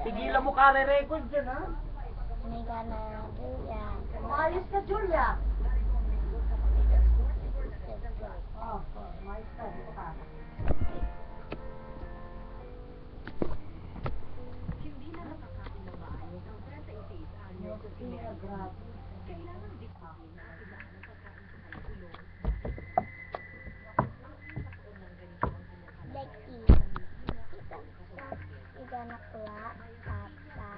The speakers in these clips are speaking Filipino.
Tigilan mo ka-re-record dyan, ha? Hindi ka na, Julia. Umayos ka, Julia. Oh, umayos ka. Dito ka. Hindi na nakakain ng maayos ang 36 anyos na si Mary. Kailangan disiplina at idaan ang pagkain sa kalkulong. Like Iga na pula, papa,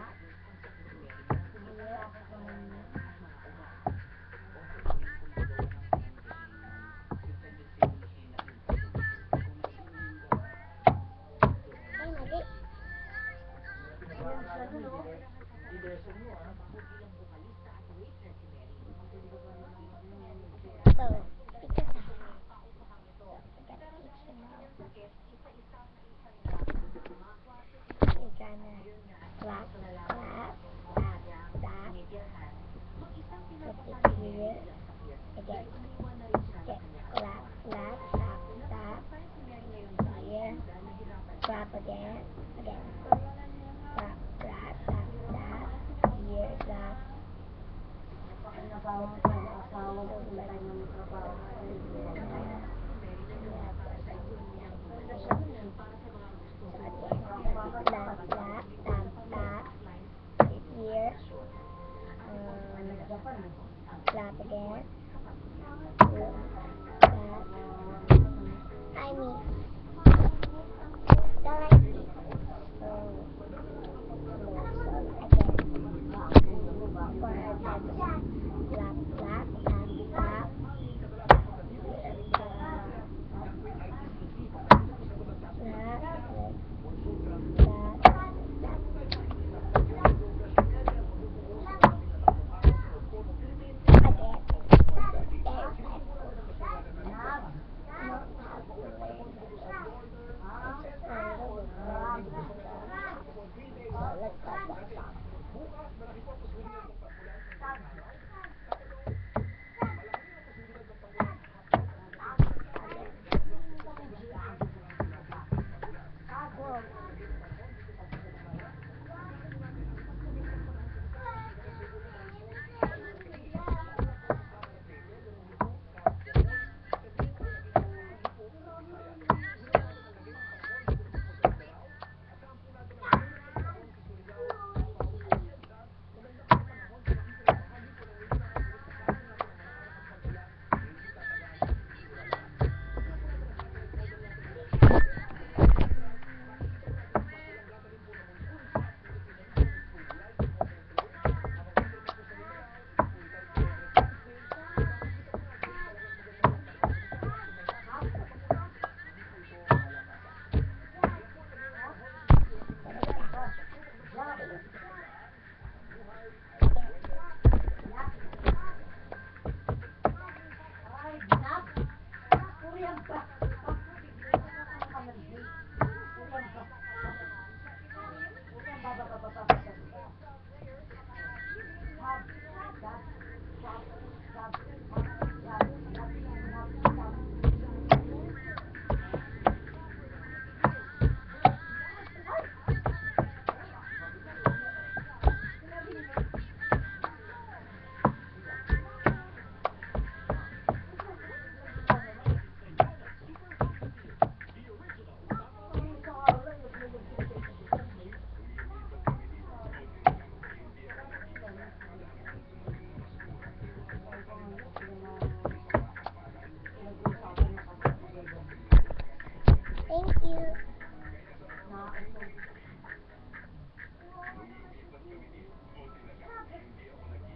ay, mali. So, clap, clap, tap, tap. Put it here. Again. Okay. Clap, clap, tap, tap. Here. Clap again. Again. Clap, clap, tap, tap. Here, clap. Asawa ko, tayo ng trabaho. Clap, clap, tap, tap. Here. Clap again. Clap. I mean, the like this. So again. Clap, clap, tap, tap. Thank you.